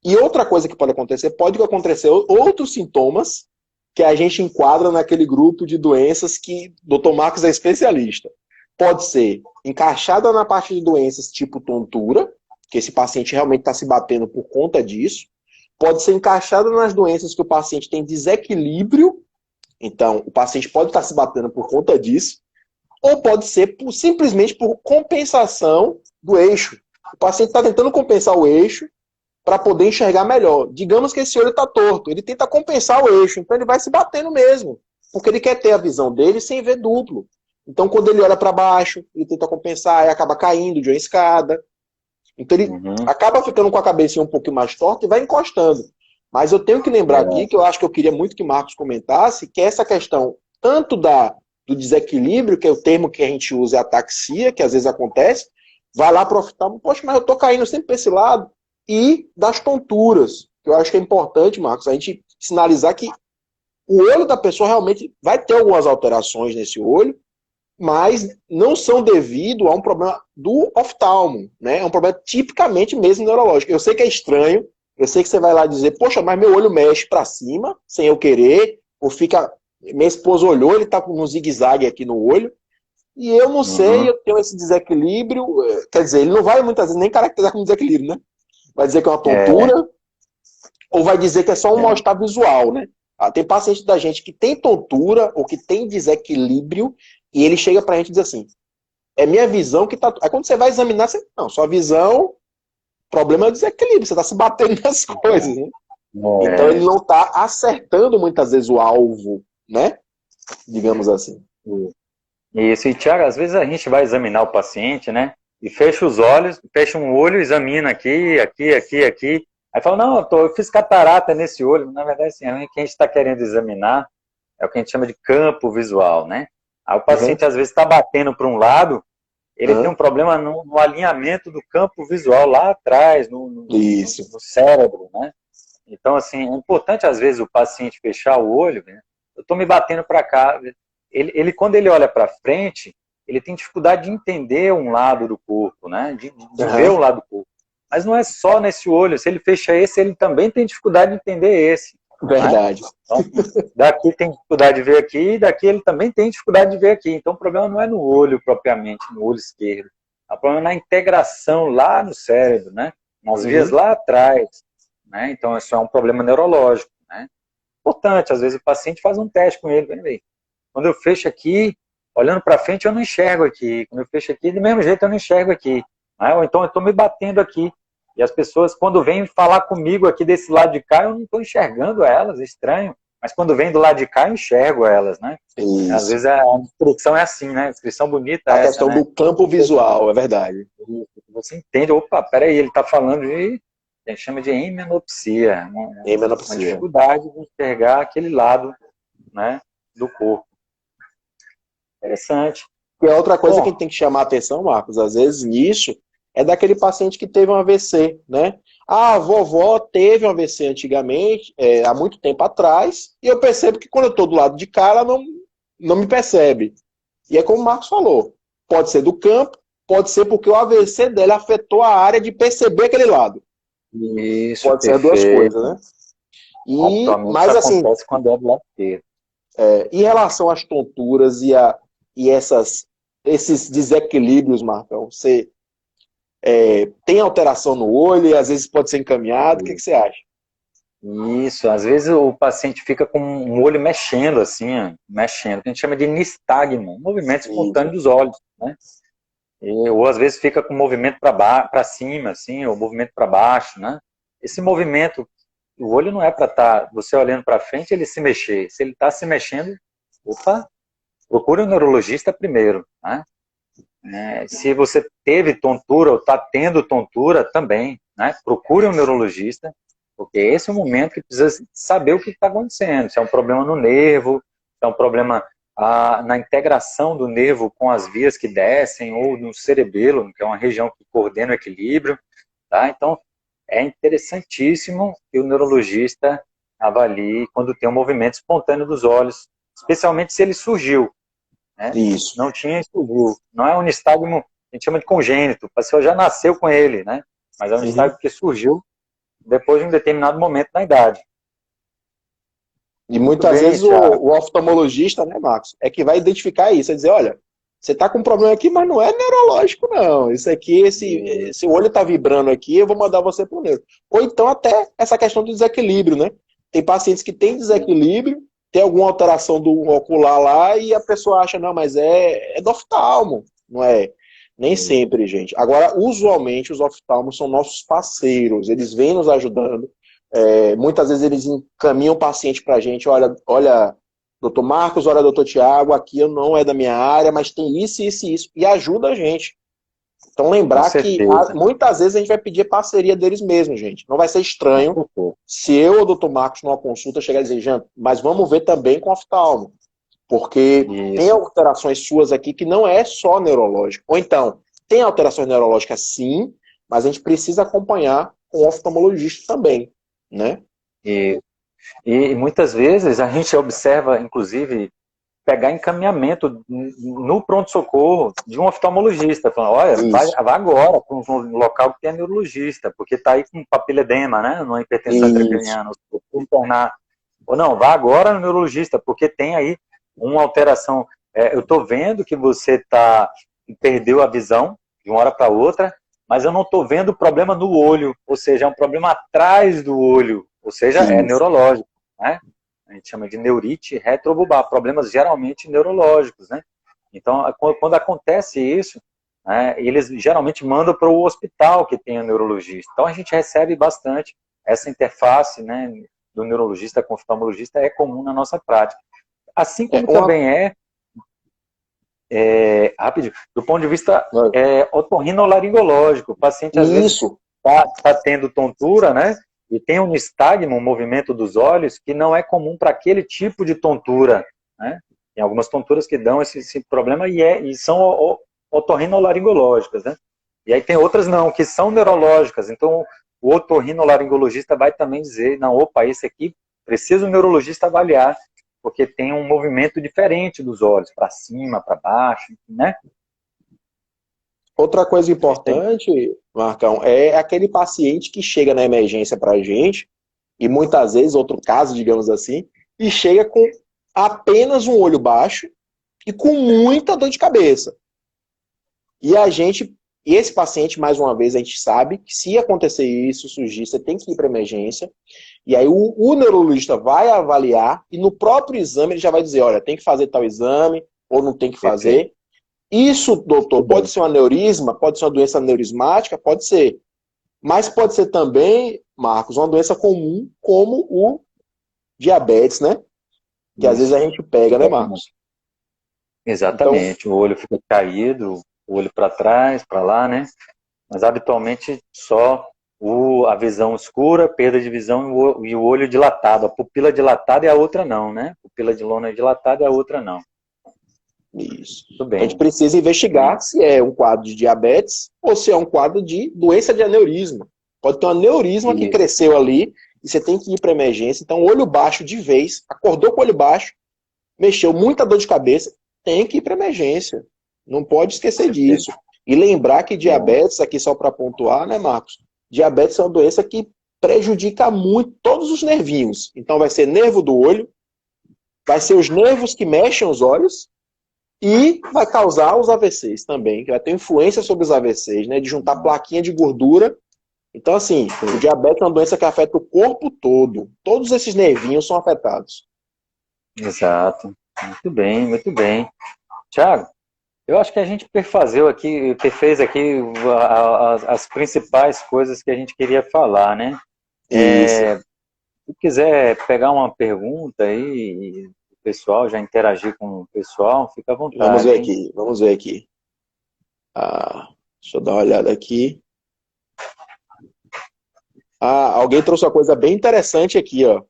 E outra coisa que pode acontecer outros sintomas que a gente enquadra naquele grupo de doenças que o Dr. Marcos é especialista. Pode ser encaixada na parte de doenças tipo tontura, que esse paciente realmente está se batendo por conta disso. Pode ser encaixada nas doenças que o paciente tem desequilíbrio, então o paciente pode estar se batendo por conta disso, ou pode ser simplesmente por compensação do eixo. O paciente está tentando compensar o eixo para poder enxergar melhor. Digamos que esse olho está torto, ele tenta compensar o eixo, então ele vai se batendo mesmo, porque ele quer ter a visão dele sem ver duplo. Então quando ele olha para baixo, ele tenta compensar e acaba caindo de uma escada. Então ele acaba ficando com a cabecinha um pouquinho mais torta e vai encostando. Mas eu tenho que lembrar aqui, que eu acho que eu queria muito que Marcos comentasse, que essa questão tanto do desequilíbrio, que é o termo que a gente usa, é ataxia, que às vezes acontece, vai lá para o oftalmo, poxa, mas eu estou caindo sempre para esse lado, e das tonturas, que eu acho que é importante, Marcos, a gente sinalizar que o olho da pessoa realmente vai ter algumas alterações nesse olho, mas não são devido a um problema do oftalmo, né? É um problema tipicamente mesmo neurológico. Eu sei que é estranho, eu sei que você vai lá dizer, poxa, mas meu olho mexe para cima, sem eu querer, ou fica... Minha esposa olhou, ele tá com um zigue-zague aqui no olho, e eu não sei, eu tenho esse desequilíbrio, quer dizer, ele não vai muitas vezes nem caracterizar como desequilíbrio, né? Vai dizer que é uma tontura, ou vai dizer que é só um mal-estar visual, né? Tem paciente da gente que tem tontura, ou que tem desequilíbrio, e ele chega pra gente e diz assim, é minha visão que tá... Aí quando você vai examinar, você... Não, sua visão, problema é o desequilíbrio, você tá se batendo nas coisas, né? Então ele não tá acertando muitas vezes o alvo, né? Digamos assim. Isso, e Thiago, às vezes a gente vai examinar o paciente, né? E fecha os olhos, fecha um olho, examina aqui. Aí fala, não, eu fiz catarata nesse olho. Na verdade, assim, o que a gente está querendo examinar é o que a gente chama de campo visual, né? Aí o paciente às vezes está batendo para um lado, ele tem um problema no alinhamento do campo visual lá atrás, no cérebro, né? Então, assim, é importante às vezes o paciente fechar o olho, né? Eu estou me batendo para cá. Ele, quando ele olha para frente, ele tem dificuldade de entender um lado do corpo, né? De ver um lado do corpo. Mas não é só nesse olho. Se ele fecha esse, ele também tem dificuldade de entender esse. Verdade. Né? Então, daqui tem dificuldade de ver aqui, e daqui ele também tem dificuldade de ver aqui. Então o problema não é no olho propriamente, no olho esquerdo. O problema é na integração lá no cérebro, né? Nas vias lá atrás. Né? Então isso é um problema neurológico. Né? Importante, às vezes o paciente faz um teste com ele. Vem. Quando eu fecho aqui, olhando para frente, eu não enxergo aqui. Quando eu fecho aqui, do mesmo jeito eu não enxergo aqui. Né? Ou então eu estou me batendo aqui. E as pessoas, quando vêm falar comigo aqui desse lado de cá, eu não estou enxergando elas, é estranho. Mas quando vem do lado de cá, eu enxergo elas, né? Isso. Às vezes a descrição é assim, né? A descrição bonita é essa, questão do campo visual, é verdade. Você entende, opa, peraí, ele está falando de... A gente chama de hemenopsia. Hemenopsia. Uma dificuldade de enxergar aquele lado, né, do corpo. Interessante. E a outra coisa que a gente tem que chamar a atenção, Marcos, às vezes nisso, é daquele paciente que teve um AVC, né? Ah, a vovó teve um AVC antigamente, há muito tempo atrás, e eu percebo que quando eu estou do lado de cá, ela não me percebe. E é como o Marcos falou, pode ser do campo, pode ser porque o AVC dela afetou a área de perceber aquele lado. Isso, pode ser duas coisas, né? Mas assim, acontece quando é do lado esquerdo. Em relação às tonturas e esses desequilíbrios, Marcão, tem alteração no olho e às vezes pode ser encaminhado. O que você acha? Isso, às vezes o paciente fica com o olho mexendo, assim, ó, mexendo, que a gente chama de nistagmo, movimento espontâneo dos olhos, né? Ou às vezes fica com movimento para cima, assim, ou movimento para baixo, né? Esse movimento, o olho não é para estar, você olhando para frente, ele se mexer. Se ele está se mexendo, opa, procure um neurologista primeiro, né? Se você teve tontura ou está tendo tontura também, né? Procure um neurologista, porque esse é o momento que precisa saber o que está acontecendo. Se é um problema no nervo, se é um problema na integração do nervo com as vias que descem, ou no cerebelo, que é uma região que coordena o equilíbrio. Tá? Então, é interessantíssimo que o neurologista avalie quando tem um movimento espontâneo dos olhos, especialmente se ele surgiu. Né? Isso. Não tinha e surgiu. Não é um nistagmo, a gente chama de congênito, o paciente já nasceu com ele, né? Mas é um nistagmo que surgiu depois de um determinado momento na idade. E muitas vezes o oftalmologista, né, Marcos, é que vai identificar isso, é dizer, olha, você está com um problema aqui, mas não é neurológico, não. Isso aqui, esse olho está vibrando aqui, eu vou mandar você para o neuro. Ou então até essa questão do desequilíbrio, né? Tem pacientes que têm desequilíbrio, tem alguma alteração do ocular lá e a pessoa acha, não, mas é do oftalmo, não é? Nem sempre, gente. Agora, usualmente, os oftalmos são nossos parceiros, eles vêm nos ajudando. Muitas vezes eles encaminham o paciente para a gente, olha, doutor Marcos, olha, doutor Tiago, aqui não é da minha área, mas tem isso, isso e isso, e ajuda a gente. Então lembrar que muitas vezes a gente vai pedir parceria deles mesmo, gente. Não vai ser estranho se eu ou o doutor Marcos numa consulta chegar e dizer, Jean, mas vamos ver também com oftalmo. Porque tem alterações suas aqui que não é só neurológico. Ou então, tem alterações neurológicas sim, mas a gente precisa acompanhar com o oftalmologista também, né? E muitas vezes a gente observa, inclusive, pegar encaminhamento no pronto-socorro de um oftalmologista, falando, olha, vai agora para um local que tem neurologista, porque está aí com papiledema, né? Numa hipertensão intracraniana, internar. Ou não, vá agora no neurologista, porque tem aí uma alteração. Eu estou vendo que você perdeu a visão de uma hora para outra, mas eu não estou vendo o problema no olho, ou seja, é um problema atrás do olho, ou seja, é neurológico, né? A gente chama de neurite retrobulbar, problemas geralmente neurológicos, né? Então, quando acontece isso, né, eles geralmente mandam para o hospital que tem o neurologista. Então, a gente recebe bastante essa interface, né, do neurologista com o oftalmologista, é comum na nossa prática. Assim como também rapidinho, do ponto de vista otorrinolaringológico, o paciente às vezes está tendo tontura, né? E tem um nistagmo, um movimento dos olhos, que não é comum para aquele tipo de tontura, né? Tem algumas tonturas que dão esse problema e são otorrinolaringológicas, né? E aí tem outras não, que são neurológicas. Então, o otorrinolaringologista vai também dizer, não, opa, esse aqui precisa o neurologista avaliar, porque tem um movimento diferente dos olhos, para cima, para baixo, né? Outra coisa importante, Marcão, é aquele paciente que chega na emergência para a gente, e muitas vezes, outro caso, digamos assim, e chega com apenas um olho baixo e com muita dor de cabeça. E esse paciente, mais uma vez, a gente sabe que se acontecer isso, surgir, você tem que ir para emergência, e aí o neurologista vai avaliar, e no próprio exame ele já vai dizer, olha, tem que fazer tal exame, ou não tem que fazer. Isso, doutor, pode ser um aneurisma, pode ser uma doença aneurismática, pode ser. Mas pode ser também, Marcos, uma doença comum, como o diabetes, né? Que às vezes a gente pega, né, Marcos? Exatamente, então, o olho fica caído, o olho para trás, para lá, né? Mas habitualmente só a visão escura, perda de visão e o olho dilatado. A pupila dilatada e a outra não, né? A pupila de lona dilatada e a outra não. Isso. Tudo bem. A gente precisa investigar se é um quadro de diabetes ou se é um quadro de doença de aneurisma. Pode ter um aneurisma que cresceu ali e você tem que ir para emergência. Então, olho baixo de vez, acordou com o olho baixo, mexeu, muita dor de cabeça, tem que ir para emergência. Não pode esquecer disso. E lembrar que diabetes, aqui só para pontuar, né, Marcos? Diabetes é uma doença que prejudica muito todos os nervinhos. Então vai ser nervo do olho, vai ser os nervos que mexem os olhos E vai causar os AVCs também, que vai ter influência sobre os AVCs, né? De juntar plaquinha de gordura. Então, assim, o diabetes é uma doença que afeta o corpo todo. Todos esses nervinhos são afetados. Exato. Muito bem, muito bem. Tiago, eu acho que a gente perfez aqui as principais coisas que a gente queria falar, né? Isso. Se quiser pegar uma pergunta aí, o pessoal já interagir com o pessoal, fica à Vamos vontade, ver hein? aqui, vamos ver aqui. Deixa eu dar uma olhada aqui. Alguém trouxe uma coisa bem interessante aqui, ó.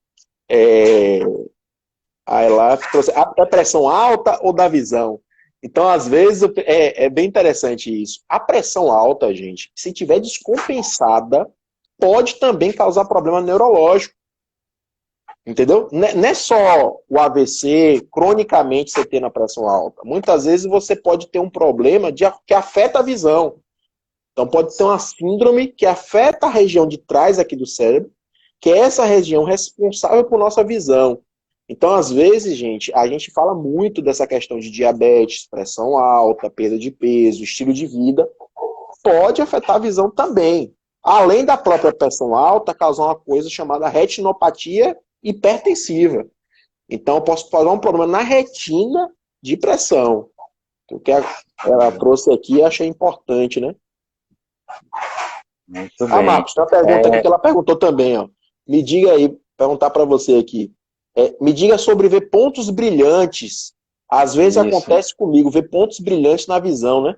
A Elaf trouxe a pressão alta ou da visão. Então, às vezes, é bem interessante isso. A pressão alta, gente, se tiver descompensada, pode também causar problema neurológico. Entendeu? Não é só o AVC, cronicamente você ter na pressão alta. Muitas vezes você pode ter um problema que afeta a visão. Então pode ter uma síndrome que afeta a região de trás aqui do cérebro, que é essa região responsável por nossa visão. Então, às vezes, gente, a gente fala muito dessa questão de diabetes, pressão alta, perda de peso, estilo de vida, pode afetar a visão também. Além da própria pressão alta, causar uma coisa chamada retinopatia hipertensiva. Então, eu posso causar um problema na retina de pressão. O que ela trouxe aqui, eu achei importante, né? Muito bem. Marcos, tem uma pergunta aqui que ela perguntou também, ó. Me diga aí, perguntar para você aqui. Me diga sobre ver pontos brilhantes. Às vezes acontece comigo, ver pontos brilhantes na visão, né?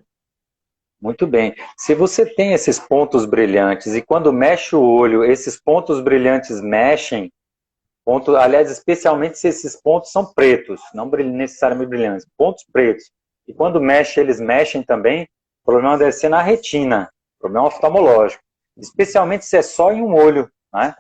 Muito bem. Se você tem esses pontos brilhantes e quando mexe o olho, esses pontos brilhantes mexem, aliás, especialmente se esses pontos são pretos, não necessariamente brilhantes, pontos pretos. E quando mexe, eles mexem também, o problema deve ser na retina, problema oftalmológico. Especialmente se é só em um olho, né?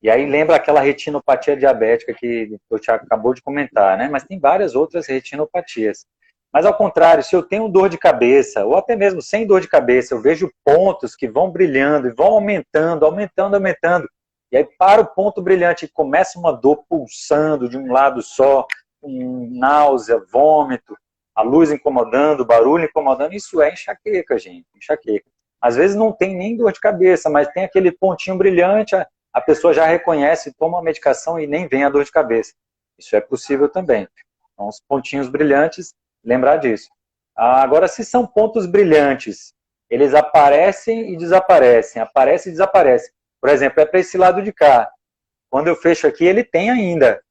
E aí lembra aquela retinopatia diabética que o Thiago acabou de comentar, né? Mas tem várias outras retinopatias. Mas ao contrário, se eu tenho dor de cabeça, ou até mesmo sem dor de cabeça, eu vejo pontos que vão brilhando e vão aumentando, aumentando, aumentando. E aí para o ponto brilhante e começa uma dor pulsando de um lado só, náusea, vômito, a luz incomodando, o barulho incomodando, isso é enxaqueca, gente, enxaqueca. Às vezes não tem nem dor de cabeça, mas tem aquele pontinho brilhante, a pessoa já reconhece, toma a medicação e nem vem a dor de cabeça. Isso é possível também. Então, os pontinhos brilhantes, lembrar disso. Agora, se são pontos brilhantes, eles aparecem e desaparecem, aparecem e desaparecem. Por exemplo, é para esse lado de cá. Quando eu fecho aqui, ele tem ainda.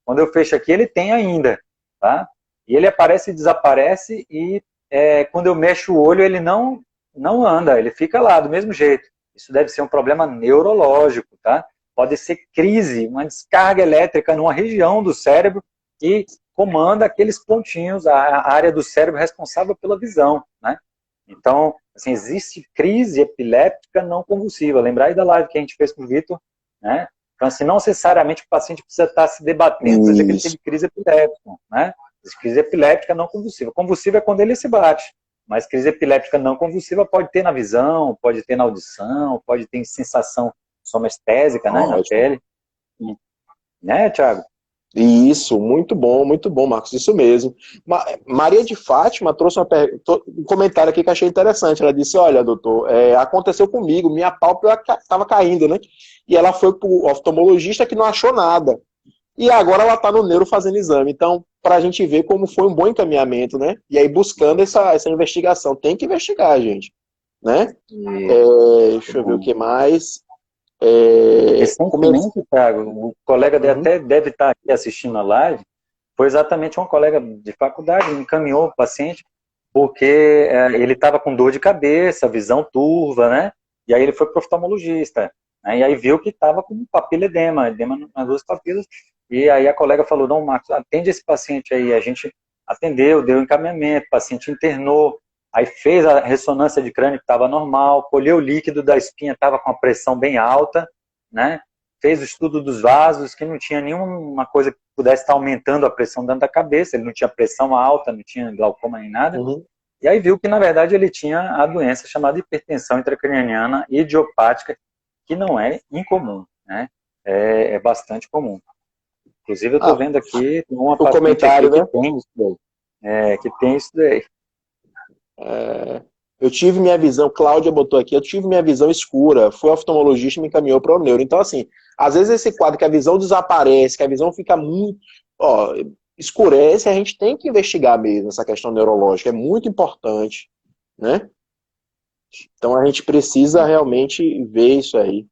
Quando eu fecho aqui, ele tem ainda. Tá? E ele aparece e desaparece e quando eu mexo o olho, ele não anda, ele fica lá do mesmo jeito. Isso deve ser um problema neurológico, tá? Pode ser crise, uma descarga elétrica numa região do cérebro que comanda aqueles pontinhos, a área do cérebro responsável pela visão, né? Então, assim, existe crise epiléptica não convulsiva. Lembrar aí da live que a gente fez com o Vitor, né? Então, assim, não necessariamente o paciente precisa estar se debatendo para dizer que ele teve crise epiléptica, né? Crise epiléptica não convulsiva. Convulsiva é quando ele se bate. Mas crise epiléptica não convulsiva pode ter na visão, pode ter na audição, pode ter em sensação somestésica, né, na pele. Né, Thiago? Isso, muito bom, Marcos, isso mesmo. Maria de Fátima trouxe um comentário aqui que achei interessante. Ela disse, olha, doutor, aconteceu comigo, minha pálpebra estava caindo, né? E ela foi para o oftalmologista que não achou nada. E agora ela está no neuro fazendo exame. Então, para a gente ver como foi um bom encaminhamento, né? E aí buscando essa investigação. Tem que investigar, gente. Né? Deixa eu ver o que mais. Recentemente, Thiago, o colega até deve estar aqui assistindo a live, foi exatamente uma colega de faculdade, me encaminhou o paciente, porque ele estava com dor de cabeça, visão turva, né? E aí ele foi para o oftalmologista. Né? E aí viu que estava com papiledema, edema nas duas papilas. E aí a colega falou, não, Marcos, atende esse paciente aí. A gente atendeu, deu encaminhamento, o paciente internou, aí fez a ressonância de crânio que estava normal, colheu o líquido da espinha, estava com a pressão bem alta, né? Fez o estudo dos vasos, que não tinha nenhuma coisa que pudesse estar aumentando a pressão dentro da cabeça, ele não tinha pressão alta, não tinha glaucoma nem nada. E aí viu que, na verdade, ele tinha a doença chamada hipertensão intracraniana idiopática, que não é incomum, né? É bastante comum. Inclusive, eu estou vendo aqui uma o paciente comentário, aqui né? que tem isso daí. Que tem isso daí. Eu tive minha visão, Cláudia botou aqui, eu tive minha visão escura, fui oftalmologista e me encaminhou para o neuro. Então, assim, às vezes esse quadro que a visão desaparece, que a visão fica muito, escurece, a gente tem que investigar mesmo essa questão neurológica, é muito importante, né? Então a gente precisa realmente ver isso aí.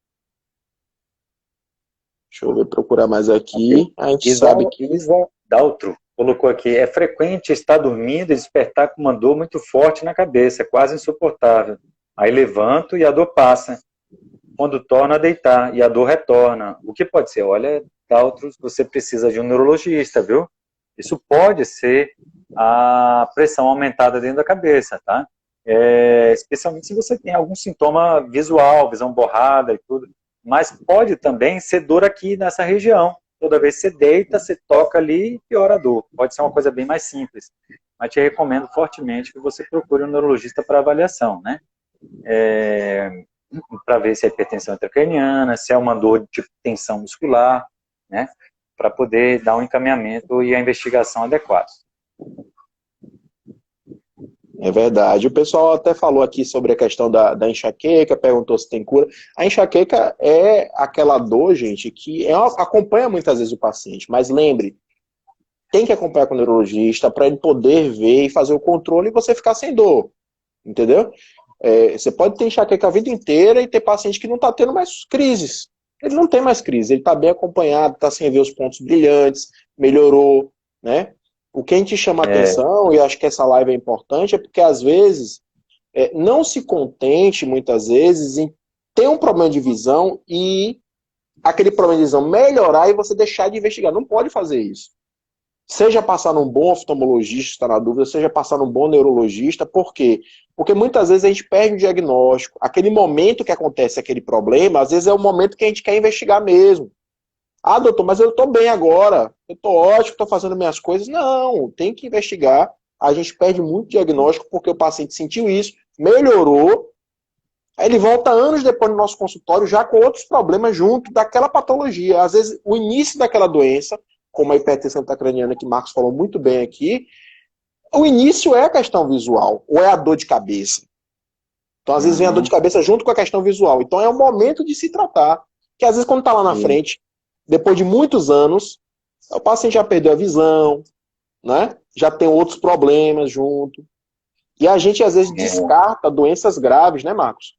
Deixa eu ver, procurar mais aqui. A gente sabe que... Isa Daltro colocou aqui, é frequente estar dormindo e despertar com uma dor muito forte na cabeça, quase insuportável. Aí levanto e a dor passa. Quando torna a deitar e a dor retorna. O que pode ser? Olha, Daltro, você precisa de um neurologista, viu? Isso pode ser a pressão aumentada dentro da cabeça, tá? Especialmente se você tem algum sintoma visual, visão borrada e tudo. Mas pode também ser dor aqui nessa região. Toda vez que você deita, você toca ali e piora a dor. Pode ser uma coisa bem mais simples. Mas te recomendo fortemente que você procure um neurologista para avaliação, né? Para ver se é hipertensão intracraniana, se é uma dor de tensão muscular, né? Para poder dar um encaminhamento e a investigação adequada. É verdade. O pessoal até falou aqui sobre a questão da enxaqueca, perguntou se tem cura. A enxaqueca é aquela dor, gente, que acompanha muitas vezes o paciente. Mas lembre, tem que acompanhar com o neurologista para ele poder ver e fazer o controle e você ficar sem dor. Entendeu? Você pode ter enxaqueca a vida inteira e ter paciente que não está tendo mais crises. Ele não tem mais crise, ele está bem acompanhado, está sem ver os pontos brilhantes, melhorou, né? O que a gente chama atenção, e acho que essa live é importante, é porque às vezes não se contente, muitas vezes, em ter um problema de visão e aquele problema de visão melhorar e você deixar de investigar. Não pode fazer isso. Seja passar num bom oftalmologista, está na dúvida, seja passar num bom neurologista. Por quê? Porque muitas vezes a gente perde o diagnóstico. Aquele momento que acontece aquele problema, às vezes é o momento que a gente quer investigar mesmo. Ah, doutor, mas eu estou bem agora, eu estou ótimo, estou fazendo minhas coisas. Não, tem que investigar. A gente perde muito diagnóstico porque o paciente sentiu isso, melhorou, aí ele volta anos depois no nosso consultório já com outros problemas junto daquela patologia. Às vezes o início daquela doença, como a hipertensão intracraniana que o Marcos falou muito bem aqui, o início é a questão visual, ou é a dor de cabeça. Então às vezes vem a dor de cabeça junto com a questão visual. Então é o momento de se tratar, que às vezes quando está lá na frente, depois de muitos anos, o paciente já perdeu a visão, né? Já tem outros problemas junto. E a gente, às vezes, descarta doenças graves, né, Marcos?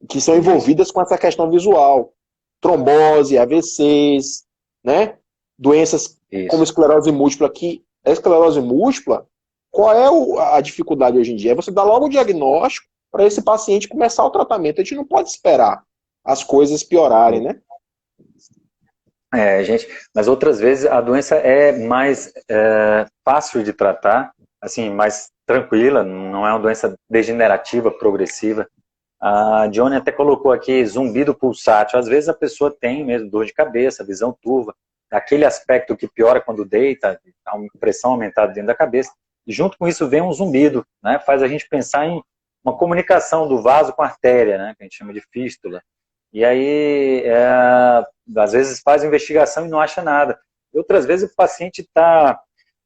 Que são envolvidas com essa questão visual. Trombose, AVCs, né? Doenças como esclerose múltipla. Que a esclerose múltipla, qual é a dificuldade hoje em dia? É você dar logo o diagnóstico para esse paciente começar o tratamento. A gente não pode esperar as coisas piorarem, né? Gente, mas outras vezes a doença é mais fácil de tratar, assim, mais tranquila, não é uma doença degenerativa, progressiva. A Johnny até colocou aqui zumbido pulsátil. Às vezes a pessoa tem mesmo dor de cabeça, visão turva, aquele aspecto que piora quando deita, a pressão aumentada dentro da cabeça. E junto com isso vem um zumbido, né? Faz a gente pensar em uma comunicação do vaso com a artéria, né? Que a gente chama de fístula. E aí, às vezes faz investigação e não acha nada. E outras vezes o paciente está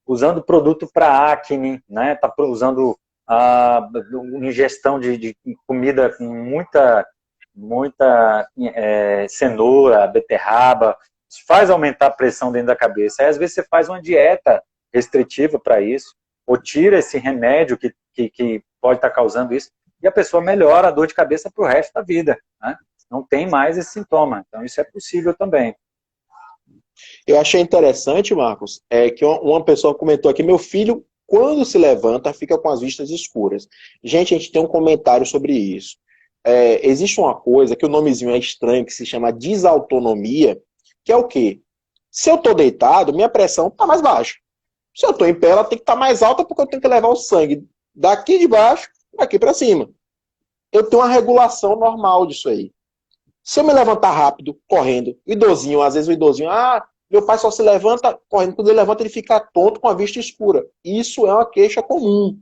usando produto para acne, né? Está usando ingestão de comida com muita cenoura, beterraba. Isso faz aumentar a pressão dentro da cabeça. Aí, às vezes você faz uma dieta restritiva para isso, ou tira esse remédio que pode estar causando isso, e a pessoa melhora a dor de cabeça para o resto da vida, né? Não tem mais esse sintoma. Então, isso é possível também. Eu achei interessante, Marcos, que uma pessoa comentou aqui, meu filho, quando se levanta, fica com as vistas escuras. Gente, a gente tem um comentário sobre isso. Existe uma coisa, que o nomezinho é estranho, que se chama desautonomia, que é o quê? Se eu estou deitado, minha pressão está mais baixa. Se eu estou em pé, ela tem que estar mais alta, porque eu tenho que levar o sangue daqui de baixo, daqui para cima. Eu tenho uma regulação normal disso aí. Se eu me levantar rápido, correndo, idosinho, às vezes o idosinho, meu pai só se levanta correndo, quando ele levanta ele fica tonto com a vista escura. Isso é uma queixa comum,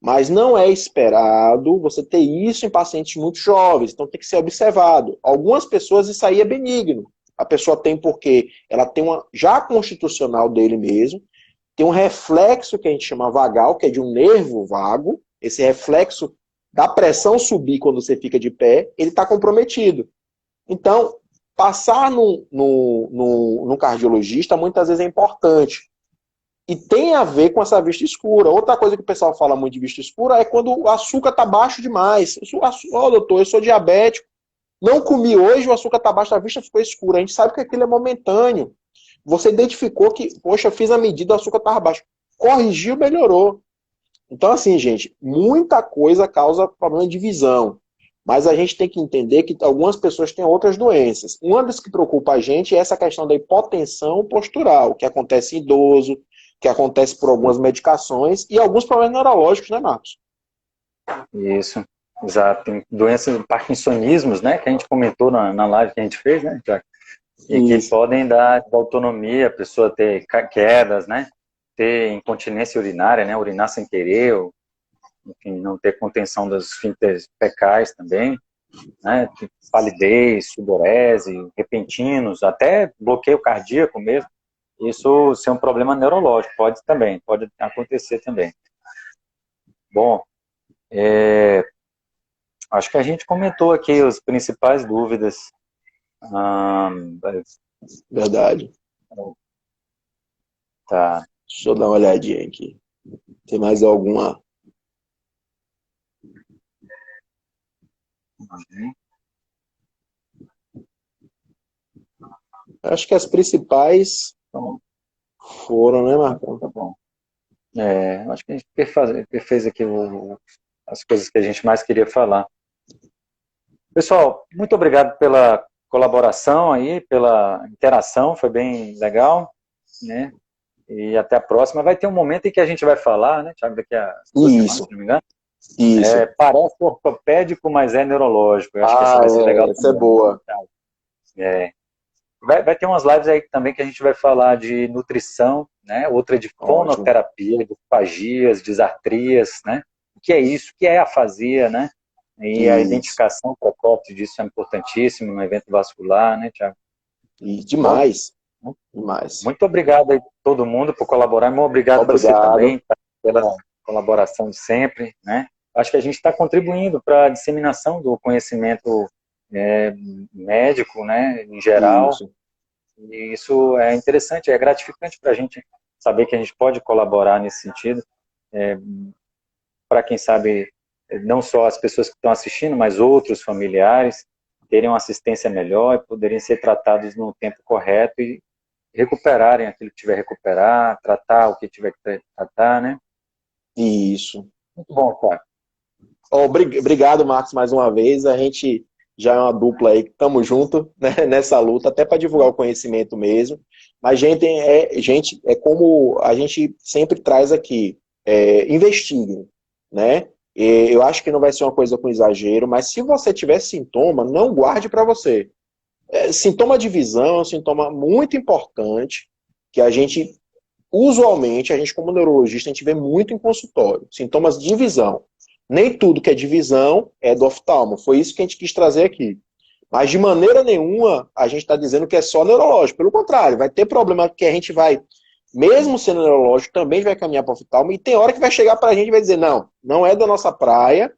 mas não é esperado você ter isso em pacientes muito jovens, então tem que ser observado. Algumas pessoas isso aí é benigno, A pessoa tem porque ela tem uma já constitucional dele mesmo, tem um reflexo que a gente chama vagal, que é de um nervo vago, esse reflexo da pressão subir quando você fica de pé, ele está comprometido. Então, passar no cardiologista muitas vezes é importante. E tem a ver com essa vista escura. Outra coisa que o pessoal fala muito de vista escura é quando o açúcar está baixo demais. Doutor, eu sou diabético, não comi hoje, o açúcar está baixo, a vista ficou escura. A gente sabe que aquilo é momentâneo. Você identificou que, poxa, eu fiz a medida, o açúcar estava baixo. Corrigiu, melhorou. Então, assim, gente, muita coisa causa problema de visão. Mas a gente tem que entender que algumas pessoas têm outras doenças. Uma das que preocupa a gente é essa questão da hipotensão postural, que acontece em idoso, que acontece por algumas medicações e alguns problemas neurológicos, né, Marcos? Isso, exato. Tem doenças, parkinsonismos, né, que a gente comentou na live que a gente fez, né, Tiago? E que podem dar autonomia, a pessoa ter quedas, né, ter incontinência urinária, né, urinar sem querer, ou, enfim, não ter contenção dos esfíncteres fecais também, né, palidez, sudorese, repentinos, até bloqueio cardíaco mesmo. Isso ser um problema neurológico, pode acontecer também. Bom, acho que a gente comentou aqui as principais dúvidas. Verdade. Tá. Deixa eu dar uma olhadinha aqui. Tem mais alguma? Acho que as principais foram, né, Marcão? Tá bom. Acho que a gente fez aqui as coisas que a gente mais queria falar. Pessoal, muito obrigado pela colaboração aí, pela interação, foi bem legal, né? E até a próxima. Vai ter um momento em que a gente vai falar, né, Thiago, daqui a 2 semanas, se não me engano. Isso. Parece ortopédico, mas é neurológico. Eu acho que essa vai ser legal. Essa é boa. Vai ter umas lives aí também que a gente vai falar de nutrição, né? Outra de fonoterapia, de fagias, disartrias, né? O que é isso? O que é afasia, né? E a identificação precoce disso é importantíssimo no evento vascular, né, Thiago? E demais. Demais. Muito obrigado a todo mundo por colaborar. Muito obrigado a você também pela colaboração de sempre, né? Acho que a gente está contribuindo para a disseminação do conhecimento médico, né, em geral. Isso. E isso é interessante, é gratificante para a gente saber que a gente pode colaborar nesse sentido. Para quem sabe, não só as pessoas que estão assistindo, mas outros familiares terem uma assistência melhor e poderem ser tratados no tempo correto e recuperarem aquilo que tiver que recuperar, tratar o que tiver que tratar, né? Isso. Muito bom, cara. Obrigado, Marcos, mais uma vez. A gente já é uma dupla aí, estamos juntos, né, nessa luta, até para divulgar o conhecimento mesmo. Mas, gente, é como a gente sempre traz aqui, investiguem, né? Eu acho que não vai ser uma coisa com exagero, mas se você tiver sintoma, não guarde para você. Sintoma de visão é um sintoma muito importante, que a gente, usualmente, a gente como neurologista, a gente vê muito em consultório. Sintomas de visão. Nem tudo que é de visão é do oftalmo. Foi isso que a gente quis trazer aqui. Mas de maneira nenhuma a gente está dizendo que é só neurológico. Pelo contrário, vai ter problema que a gente vai, mesmo sendo neurológico, também vai caminhar para o oftalmo. E tem hora que vai chegar para a gente e vai dizer, não é da nossa praia,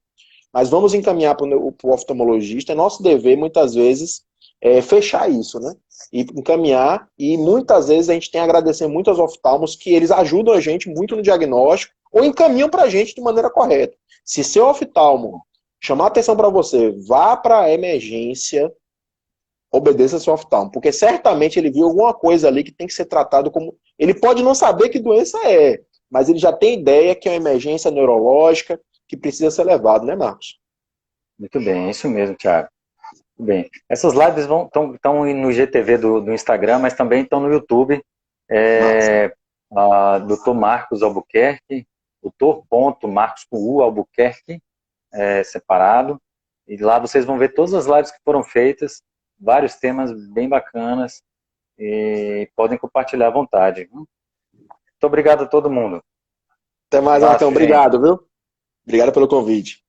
mas vamos encaminhar para o oftalmologista. É nosso dever, muitas vezes, fechar isso, né? E encaminhar. E muitas vezes a gente tem a agradecer muito aos oftalmos que eles ajudam a gente muito no diagnóstico ou encaminham para a gente de maneira correta. Se seu oftalmo chamar atenção para você, vá para a emergência, obedeça seu oftalmo, porque certamente ele viu alguma coisa ali que tem que ser tratado como... Ele pode não saber que doença é, mas ele já tem ideia que é uma emergência neurológica que precisa ser levado, né, Marcos? Muito bem, é isso mesmo, Thiago. Muito bem. Essas lives estão no GTV do Instagram, mas também estão no YouTube. Dr. Marcos Albuquerque, Marcos com U Albuquerque, separado. E lá vocês vão ver todas as lives que foram feitas, vários temas bem bacanas, e podem compartilhar à vontade. Muito obrigado a todo mundo. Até mais, Marcão. Obrigado, viu? Obrigado pelo convite.